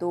2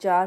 4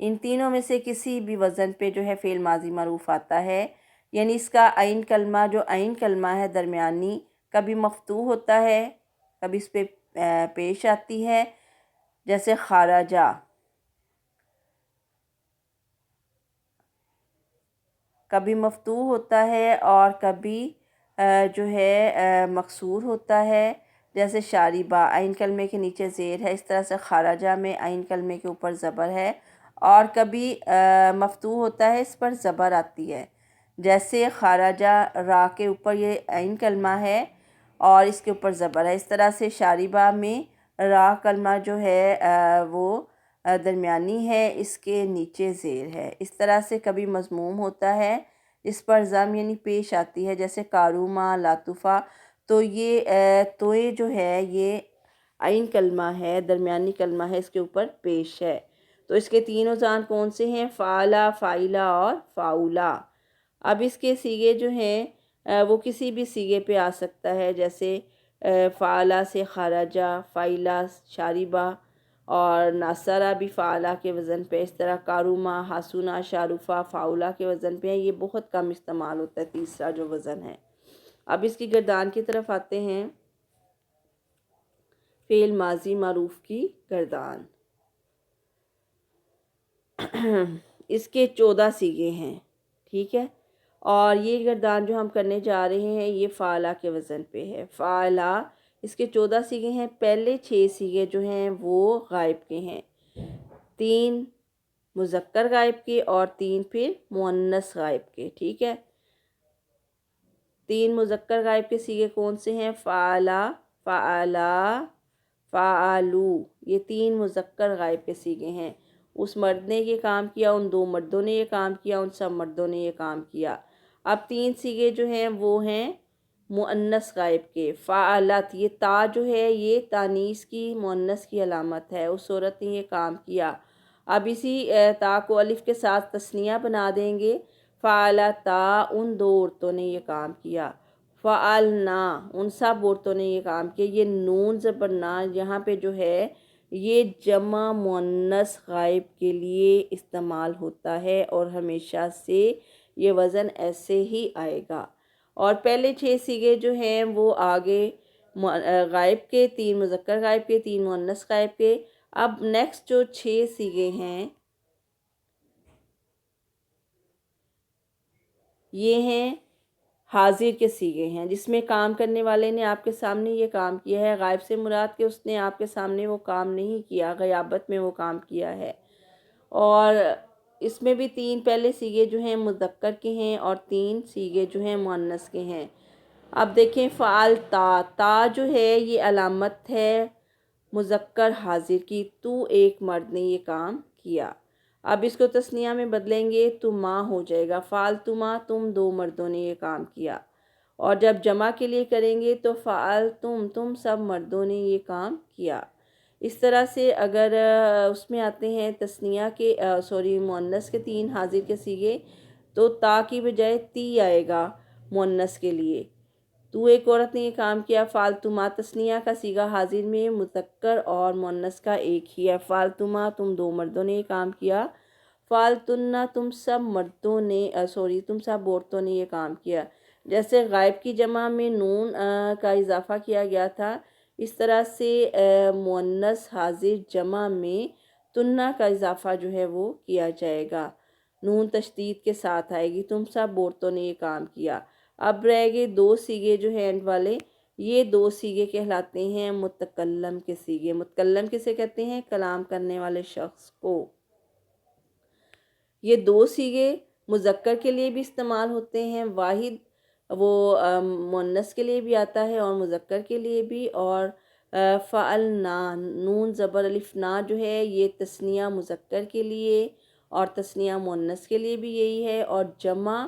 ان تینوں میں سے کسی بھی وزن پہ جو ہے فعل ماضی معروف آتا ہے، یعنی اس کا عین کلمہ جو عین کلمہ ہے درمیانی کبھی مفتوح ہوتا ہے، کبھی اس پہ پیش آتی ہے، جیسے خارجہ، کبھی مفتوح ہوتا ہے اور کبھی جو ہے مکسور ہوتا ہے، جیسے شاربہ عین کلمے کے نیچے زیر ہے، اس طرح سے خارجہ میں عین کلمے کے اوپر زبر ہے، اور کبھی مفتوح ہوتا ہے اس پر زبر آتی ہے، جیسے خارجہ را کے اوپر یہ عین کلمہ ہے اور اس کے اوپر زبر ہے، اس طرح سے شاربہ میں را کلمہ جو ہے وہ درمیانی ہے، اس کے نیچے زیر ہے، اس طرح سے کبھی مضموم ہوتا ہے اس پر ضم یعنی پیش آتی ہے، جیسے کاروما لاطفہ، تو یہ جو ہے یہ عین کلمہ ہے، درمیانی کلمہ ہے، اس کے اوپر پیش ہے۔ تو اس کے تین اوزان کون سے ہیں؟ فعلا، فائلہ اور فاؤلا۔ اب اس کے سیغے جو ہیں وہ کسی بھی سیغے پہ آ سکتا ہے، جیسے فعلا سے خارجہ، فائلہ شاربہ، اور ناصرہ بھی فعلا کے وزن پہ، اس طرح کاروما، حسونہ، شارفہ فاؤلا کے وزن پہ ہے، یہ بہت کم استعمال ہوتا ہے تیسرا جو وزن ہے۔ اب اس کی گردان کی طرف آتے ہیں، فعل ماضی معروف کی گردان۔ اس کے 14 سیغے ہیں، ٹھیک ہے، اور یہ گردان جو ہم کرنے جا رہے ہیں یہ فعلا کے وزن پہ ہے۔ فعلا، اس کے 14 سیغے ہیں، پہلے 6 سیغے جو ہیں وہ غائب کے ہیں، 3 مذکر غائب کے اور 3 پھر مؤنث غائب کے، ٹھیک ہے۔ 3 مذکر غائب کے سیغے کون سے ہیں؟ فعلا، فعلا، فعلو، یہ 3 مذکر غائب کے سیغے ہیں۔ اس مرد نے یہ کام کیا، ان 2 مردوں نے یہ کام کیا، ان سب مردوں نے یہ کام کیا۔ اب 3 سیغے جو ہیں وہ ہیں مؤنث غائب کے۔ فعلت، یہ تا جو ہے یہ تانیث کی مؤنث کی علامت ہے، اس عورت نے یہ کام کیا۔ اب اسی تا کو الف کے ساتھ تثنیہ بنا دیں گے، فعلتا، ان 2 عورتوں نے یہ کام کیا۔ فعلنا، ان سب عورتوں نے یہ کام کیا۔ یہ نون زبر نا یہاں پہ جو ہے یہ جمع مؤنث غائب کے لیے استعمال ہوتا ہے، اور ہمیشہ سے یہ وزن ایسے ہی آئے گا۔ اور پہلے 6 سیغے جو ہیں وہ آگے غائب کے، 3 مذکر غائب کے، 3 مؤنث غائب کے۔ اب نیکسٹ جو 6 سیغے ہیں یہ ہیں حاضر کے سیغے ہیں، جس میں کام کرنے والے نے آپ کے سامنے یہ کام کیا ہے، غائب سے مراد کہ اس نے آپ کے سامنے وہ کام نہیں کیا، غیابت میں وہ کام کیا ہے۔ اور اس میں بھی 3 پہلے سیغے جو ہیں مذکر کے ہیں اور 3 سیغے جو ہیں مؤنث کے ہیں۔ اب دیکھیں فعلتا، تا جو ہے یہ علامت ہے مذکر حاضر کی، تو ایک مرد نے یہ کام کیا۔ اب اس کو تثنیہ میں بدلیں گے تو ماں ہو جائے گا، فعلتما، تم 2 مردوں نے یہ کام کیا۔ اور جب جمع کے لیے کریں گے تو فعلتم، تم سب مردوں نے یہ کام کیا۔ اس طرح سے اگر اس میں آتے ہیں تثنیہ کے مؤنث کے 3 حاضر کے سیغے، تو تا کی بجائے تی آئے گا مؤنث کے لیے۔ تو ایک عورت نے یہ کام کیا، فعلتما تثنیہ کا سیغہ حاضر میں مذکر اور مؤنث کا ایک ہی ہے، فعلتما، تم 2 مردوں نے یہ کام کیا۔ فعلتن، تم سب مردوں نے تم سب عورتوں نے یہ کام کیا۔ جیسے غائب کی جمع میں نون کا اضافہ کیا گیا تھا، اس طرح سے مؤنث حاضر جمع میں تنہ کا اضافہ جو ہے وہ کیا جائے گا، نون تشدید کے ساتھ آئے گی، تم سب عورتوں نے یہ کام کیا۔ اب رہ گئے 2 سیغے جو ہیں اینڈ والے، یہ 2 سیغے کہلاتے ہیں متکلم کے سیغے۔ متکلم کسے کہتے ہیں؟ کلام کرنے والے شخص کو۔ یہ 2 سیغے مذکر کے لیے بھی استعمال ہوتے ہیں، واحد وہ مؤنث کے لیے بھی آتا ہے اور مذکر کے لیے بھی۔ اور فعلنا، نون زبر الف نا جو ہے یہ تثنیہ مذکر کے لیے اور تثنیہ مؤنث کے لیے بھی یہی ہے، اور جمع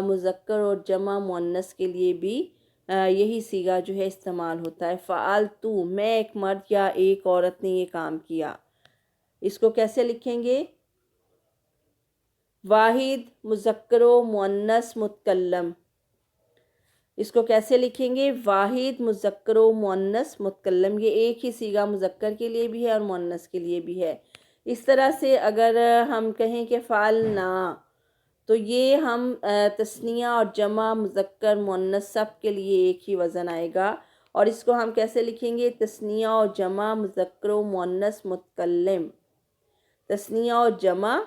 مذکر اور جمع مؤنث کے لیے بھی یہی سیغہ جو ہے استعمال ہوتا ہے۔ فعلتو، میں ایک مرد یا ایک عورت نے یہ کام کیا۔ اس کو کیسے لکھیں گے؟ واحد مذکر و مؤنث متکلم، اس کو کیسے لکھیں گے؟ واحد مذکر و مؤنث متکلم، یہ ایک ہی سیغہ مذکر کے لیے بھی ہے اور مؤنث کے لیے بھی ہے۔ اس طرح سے اگر ہم کہیں کہ فعلنا، تو یہ ہم تثنیہ اور جمع مذکر مؤنث سب کے لیے ایک ہی وزن آئے گا، اور اس کو ہم کیسے لکھیں گے؟ تثنیہ اور جمع مذکر و مؤنث متکلم، تثنیہ اور جمع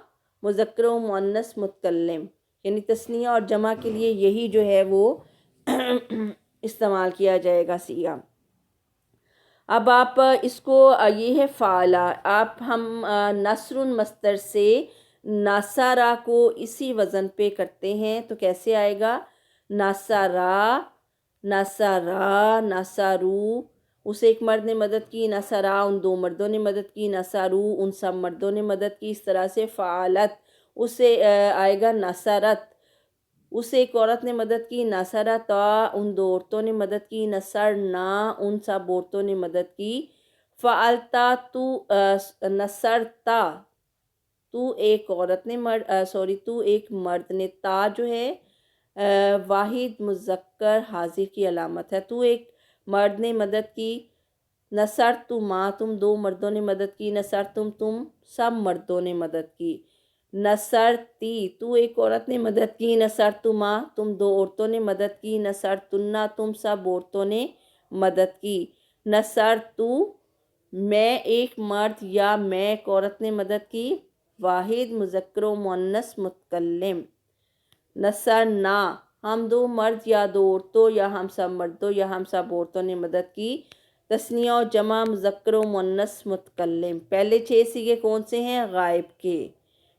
مذکر و مؤنث متکلم، یعنی تثنیہ اور جمع کے لیے یہی جو ہے وہ استعمال کیا جائے گا صیغہ۔ اب آپ اس کو یہ ہے فعلا، ہم نصر مصدر سے ناصرہ کو اسی وزن پہ کرتے ہیں، تو کیسے آئے گا؟ ناصرہ، ناصرہ، ناصرو، اسے ایک مرد نے مدد کی، نصرہ ان دو مردوں نے مدد کی، نصرو ان سب مردوں نے مدد کی۔ اس طرح سے فعلت، اسے آئے گا نصرت، اسے ایک عورت نے مدد کی، نصرتا ان دو عورتوں نے مدد کی، نصرنا ان سب عورتوں نے مدد کی۔ فعلتا تو نصرتا تو ایک عورت نے تو ایک مرد نے، تا جو ہے واحد مذکر حاضر کی علامت ہے، تو ایک مرد نے مدد کی۔ نصرتما تم دو مردوں نے مدد کی، نصرتم تم سب مردوں نے مدد کی۔ نصرتی تو ایک عورت نے مدد کی، نصرتما تم دو عورتوں نے مدد کی، نصرتنا تم سب عورتوں نے مدد کی۔ نصرتو میں ایک مرد یا میں ایک عورت نے مدد کی، واحد مذکر و مؤنث متکلم۔ نصرنا ہم دو مرد یا دو عورتوں یا ہم سب مردوں یا ہم سب عورتوں نے مدد کی، تثنیہ و جمع مذکر و مؤنث متکلم۔ پہلے 6 صیغے کون سے ہیں؟ غائب کے،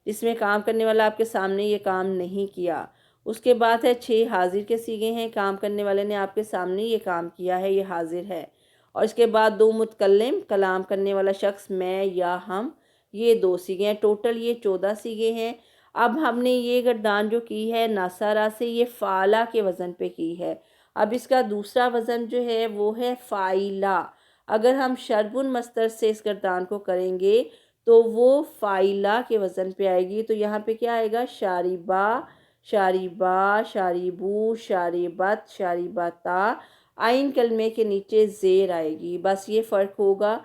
جس میں کام کرنے والا آپ کے سامنے یہ کام نہیں کیا۔ اس کے بعد ہے 6 حاضر کے صیغے ہیں، کام کرنے والے نے آپ کے سامنے یہ کام کیا ہے، یہ حاضر ہے۔ اور اس کے بعد 2 متکلم، کلام کرنے والا شخص میں یا ہم، یہ 2 صیغے ہیں۔ ٹوٹل یہ 14 صیغے ہیں۔ اب ہم نے یہ گردان جو کی ہے ناصرہ سے، یہ فعلا کے وزن پہ کی ہے۔ اب اس کا دوسرا وزن جو ہے وہ ہے فاعلہ۔ اگر ہم شرب مصدر سے اس گردان کو کریں گے تو وہ فاعلہ کے وزن پہ آئے گی۔ تو یہاں پہ کیا آئے گا؟ شاربہ، شاربہ، شاربو، شاربت، شاربتا، عین کلمے کے نیچے زیر آئے گی، بس یہ فرق ہوگا۔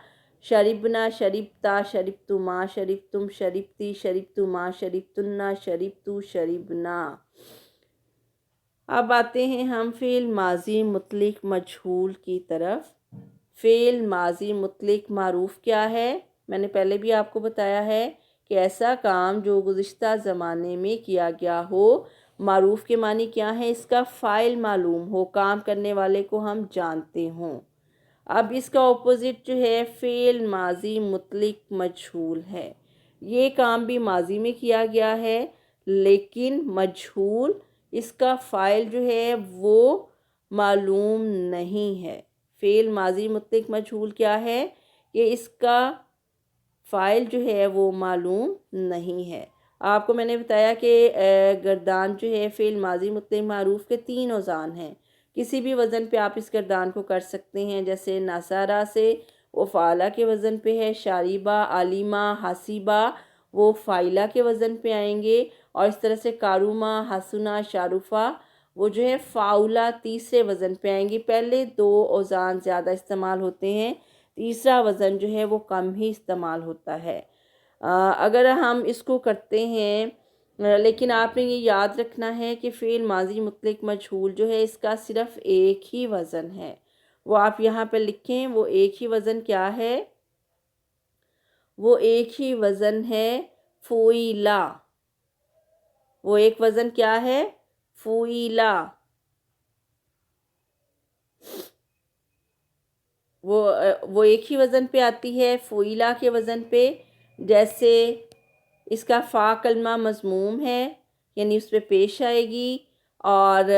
شربنا، شربتا، شربتما، شربتم، شربتی، شربتما، شربتنا، شربتو، شربنا۔ اب آتے ہیں ہم فعل ماضی مطلق مجہول کی طرف۔ فعل ماضی مطلق معروف کیا ہے؟ میں نے پہلے بھی آپ کو بتایا ہے کہ ایسا کام جو گزشتہ زمانے میں کیا گیا ہو۔ معروف کے معنی کیا ہے؟ اس کا فاعل معلوم ہو، کام کرنے والے کو ہم جانتے ہوں۔ اب اس کا اپوزٹ جو ہے فعل ماضی مطلق مجہول ہے۔ یہ کام بھی ماضی میں کیا گیا ہے لیکن مجہول، اس کا فاعل جو ہے وہ معلوم نہیں ہے۔ فعل ماضی مطلق مجہول کیا ہے؟ کہ اس کا فاعل جو ہے وہ معلوم نہیں ہے۔ آپ کو میں نے بتایا کہ گردان جو ہے فعل ماضی مطلق معروف کے 3 اوزان ہیں۔ کسی بھی وزن پہ آپ اس گردان کو کر سکتے ہیں، جیسے ناصرہ سے وہ فعلہ کے وزن پہ ہے، شاربہ، علیمہ، حاسبہ وہ فاعلہ کے وزن پہ آئیں گے، اور اس طرح سے کارومہ، حسنہ، شارفہ وہ جو ہے فاعلہ تیسرے وزن پہ آئیں گی۔ پہلے 2 اوزان زیادہ استعمال ہوتے ہیں، تیسرا وزن جو ہے وہ کم ہی استعمال ہوتا ہے۔ اگر ہم اس کو کرتے ہیں، لیکن آپ نے یہ یاد رکھنا ہے کہ فعل ماضی مطلق مجہول جو ہے اس کا صرف ایک ہی وزن ہے، وہ آپ یہاں پہ لکھیں۔ وہ ایک ہی وزن کیا ہے؟ وہ ایک ہی وزن ہے فعیلا۔ وہ ایک وزن کیا ہے؟ فعیلا۔ وہ ایک ہی وزن پہ آتی ہے، فعیلا کے وزن پہ۔ جیسے اس کا فا کلمہ مضموم ہے، یعنی اس پہ پیش آئے گی، اور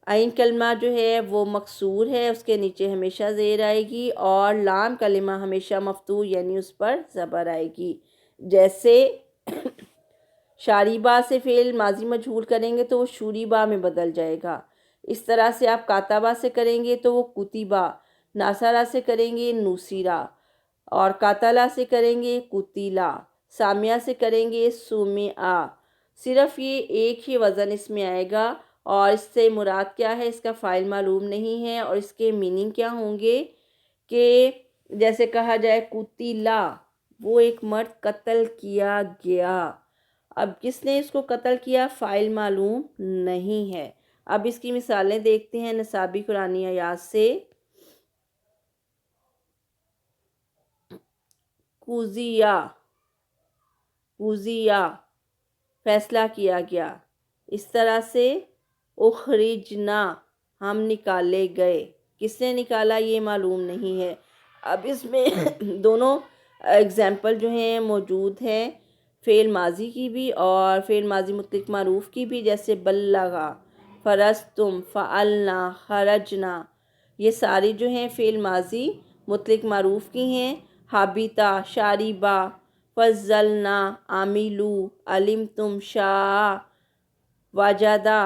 عین کلمہ جو ہے وہ مکسور ہے، اس کے نیچے ہمیشہ زیر آئے گی، اور لام کلمہ ہمیشہ مفتوح یعنی اس پر زبر آئے گی۔ جیسے شاربہ سے فعل ماضی مجہول کریں گے تو وہ شوریبہ میں بدل جائے گا۔ اس طرح سے آپ کاتبہ سے کریں گے تو وہ کتبہ، ناصرہ سے کریں گے نوسیرہ، اور قاتلہ سے کریں گے قتیلہ، سامعہ سے کریں گے سمعہ۔ صرف یہ ایک ہی وزن اس میں آئے گا، اور اس سے مراد کیا ہے؟ اس کا فاعل معلوم نہیں ہے، اور اس کے میننگ کیا ہوں گے کہ جیسے کہا جائے قتیلہ، وہ ایک مرد قتل کیا گیا۔ اب کس نے اس کو قتل کیا؟ فاعل معلوم نہیں ہے۔ اب اس کی مثالیں دیکھتے ہیں نصابی قرآنی آیات سے۔ قُضِیَ، قُضِیَ فیصلہ کیا گیا۔ اس طرح سے اخرجنا ہم نکالے گئے۔ کس نے نکالا یہ معلوم نہیں ہے۔ اب اس میں دونوں اگزامپل جو ہیں موجود ہیں، فعل ماضی کی بھی اور فعل ماضی مطلق معروف کی بھی، جیسے بلغا، فرستم، فعلنا، خرجنا، یہ ساری جو ہیں فعل ماضی مطلق معروف کی ہیں۔ حابطہ، شاربہ، فضلنا، عاملو، علمتم، شاء، وجدہ۔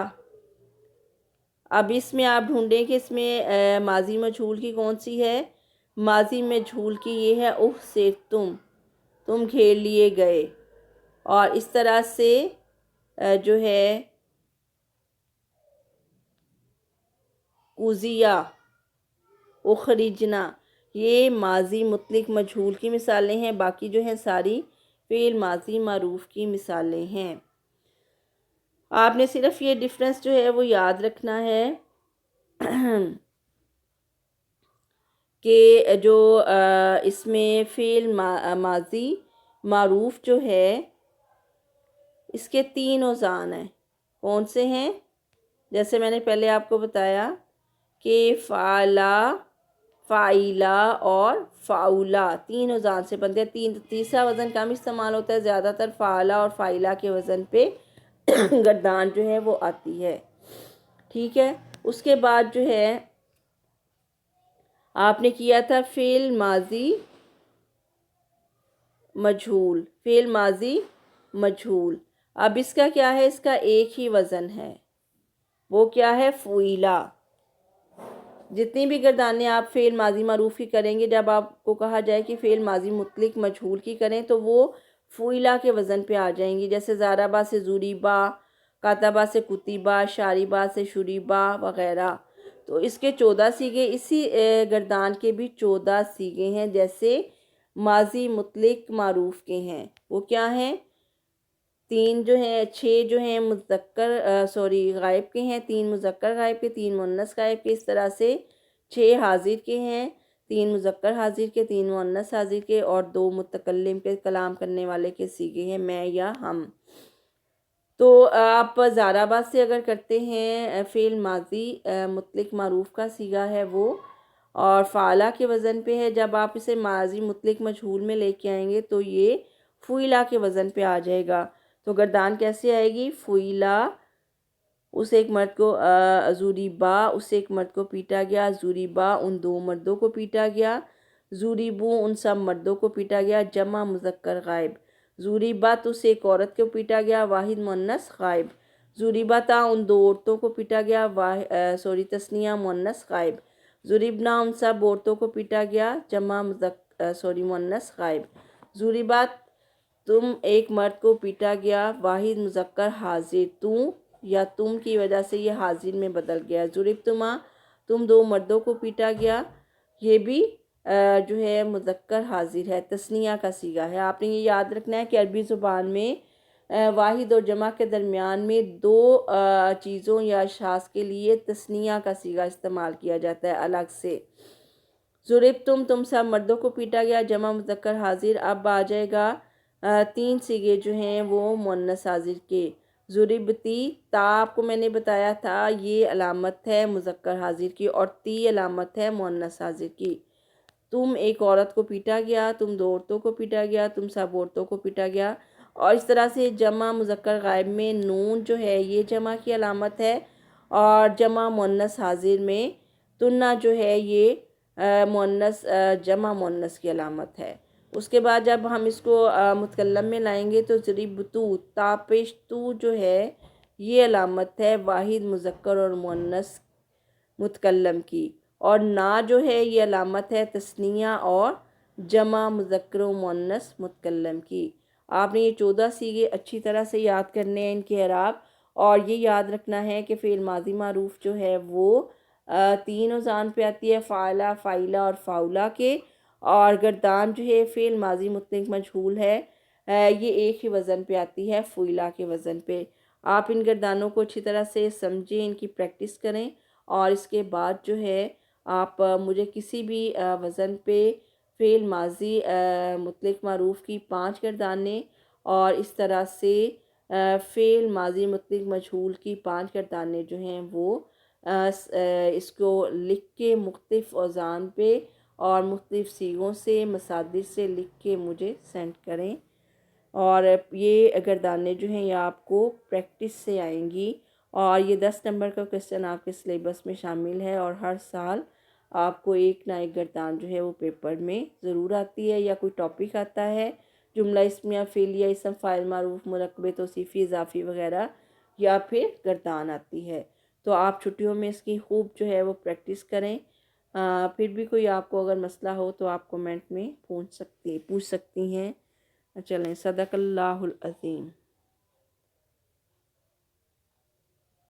اب اس میں آپ ڈھونڈیں کہ اس میں ماضی مجہول کی کون سی ہے۔ ماضی مجہول کی یہ ہے احصرتم، تم گھیر لیے گئے۔ اور اس طرح سے جو ہے قُضِیَ، اخرجنا، یہ ماضی مطلق مجہول کی مثالیں ہیں۔ باقی جو ہیں ساری فعل ماضی معروف کی مثالیں ہیں۔ آپ نے صرف یہ ڈفرینس جو ہے وہ یاد رکھنا ہے کہ جو اس میں فعل ماضی معروف جو ہے اس کے 3 اوزان ہیں۔ کون سے ہیں؟ جیسے میں نے پہلے آپ کو بتایا کہ فعلا، فاعلا اور فعولا 3 اوزان سے بنتے ہیں۔ تیسرا وزن کم استعمال ہوتا ہے، زیادہ تر فعلا اور فاعلا کے وزن پہ گردان جو ہے وہ آتی ہے۔ ٹھیک ہے، اس کے بعد جو ہے آپ نے کیا تھا فعل ماضی مجہول، فعل ماضی مجہول۔ اب اس کا کیا ہے؟ اس کا ایک ہی وزن ہے، وہ کیا ہے؟ فعیلا۔ جتنی بھی گردانیں آپ فعل ماضی معروف کی کریں گے، جب آپ کو کہا جائے کہ فعل ماضی مطلق مجہول کی کریں تو وہ فعیلا کے وزن پہ آ جائیں گی، جیسے ضربہ سے ضریبہ، کتبہ سے کتبہ، شاربہ سے شربہ وغیرہ۔ تو اس کے 14 صیغے، اسی گردان کے بھی 14 صیغے ہیں جیسے ماضی مطلق معروف کے ہیں۔ وہ کیا ہیں؟ 3 جو ہیں، 6 جو ہیں مذکر غائب کے ہیں، 3 مذکر غائب کے، 3 مؤنث غائب کے۔ اس طرح سے 6 حاضر کے ہیں، 3 مذکر حاضر کے، 3 مؤنث حاضر کے، اور 2 متکلم کے، کلام کرنے والے کے صیغے ہیں، میں یا ہم۔ تو آپ ضربہ سے اگر کرتے ہیں فعل ماضی مطلق معروف کا صیغہ ہے وہ، اور فعلا کے وزن پہ ہے، جب آپ اسے ماضی مطلق مجہول میں لے کے آئیں گے تو یہ فعیلا کے وزن پہ آ جائے گا۔ تو گردان کیسے آئے گی؟ فعیلا، اس ایک مرد کو ضریبہ، اس ایک مرد کو پیٹا گیا، ضریبہ ان 2 مردوں کو پیٹا گیا، ضریبو ان سب مردوں کو پیٹا گیا، جمع مذکر غائب، ضریبت اس ایک عورت کو پیٹا گیا، واحد مؤنث غائب، ضریبتا ان 2 عورتوں کو پیٹا گیا، تثنیہ مؤنث غائب، ضریبنا ان سب عورتوں کو پیٹا گیا، جمع مؤنث غائب، ضریبت تم ایک مرد کو پیٹا گیا، واحد مذکر حاضر، تو یا تم کی وجہ سے یہ حاضر میں بدل گیا، ضربتما تم 2 مردوں کو پیٹا گیا، یہ بھی جو ہے مذکر حاضر ہے، تثنیہ کا صیغہ ہے۔ آپ نے یہ یاد رکھنا ہے کہ عربی زبان میں واحد اور جمع کے درمیان میں 2 چیزوں یا اشخاص کے لیے تثنیہ کا صیغہ استعمال کیا جاتا ہے الگ سے۔ ضربتم تم سب مردوں کو پیٹا گیا، جمع مذکر حاضر۔ اب آ جائے گا 3 صیغے جو ہیں وہ مؤنث حاضر کے۔ ضربتی، تا آپ کو میں نے بتایا تھا یہ علامت ہے مذکر حاضر کی، اور تی علامت ہے مؤنث حاضر کی۔ تم ایک عورت کو پیٹا گیا، تم 2 عورتوں کو پیٹا گیا، تم سب عورتوں کو پیٹا گیا۔ اور اس طرح سے جمع مذکر غائب میں نون جو ہے یہ جمع کی علامت ہے، اور جمع مؤنث حاضر میں تنہ جو ہے یہ جمع مؤنث کی علامت ہے۔ اس کے بعد جب ہم اس کو متکلم میں لائیں گے تو ضربتو، تا پیش تو جو ہے یہ علامت ہے واحد مذکر اور مؤنث متکلم کی، اور نا جو ہے یہ علامت ہے تثنیہ اور جمع مذکر و مؤنث متکلم کی۔ آپ نے یہ 14 صیغے اچھی طرح سے یاد کرنے ہیں ان کے اعراب، اور یہ یاد رکھنا ہے کہ فعل ماضی معروف جو ہے وہ 3 اوزان پہ آتی ہے، فعلا، فاعلا اور فعولا کے، اور گردان جو ہے فعل ماضی مطلق مجہول ہے، یہ ایک ہی وزن پہ آتی ہے، فعلا کے وزن پہ۔ آپ ان گردانوں کو اچھی طرح سے سمجھیں، ان کی پریکٹس کریں، اور اس کے بعد جو ہے آپ مجھے کسی بھی وزن پہ فعل ماضی مطلق معروف کی 5 گردانیں اور اس طرح سے فعل ماضی مطلق مجہول کی 5 گردانیں جو ہیں وہ اس کو لکھ کے مختلف اوزان پہ اور مختلف سیغوں سے مصادر سے لکھ کے مجھے سینڈ کریں، اور یہ گردانیں جو ہیں یہ آپ کو پریکٹس سے آئیں گی، اور یہ 10 نمبر کا کویسچن آپ کے سلیبس میں شامل ہے، اور ہر سال آپ کو ایک نہ ایک گردان جو ہے وہ پیپر میں ضرور آتی ہے، یا کوئی ٹاپک آتا ہے، جملہ اسمیہ فعلیہ اسم فاعل معروف مرکب توصیفی اضافی وغیرہ، یا پھر گردان آتی ہے۔ تو آپ چھٹیوں میں اس کی خوب جو ہے وہ پریکٹس کریں۔ پھر بھی کوئی آپ کو اگر مسئلہ ہو تو آپ کومنٹ میں پوچھ سکتی ہیں۔ چلیں، صدق اللہ العظیم۔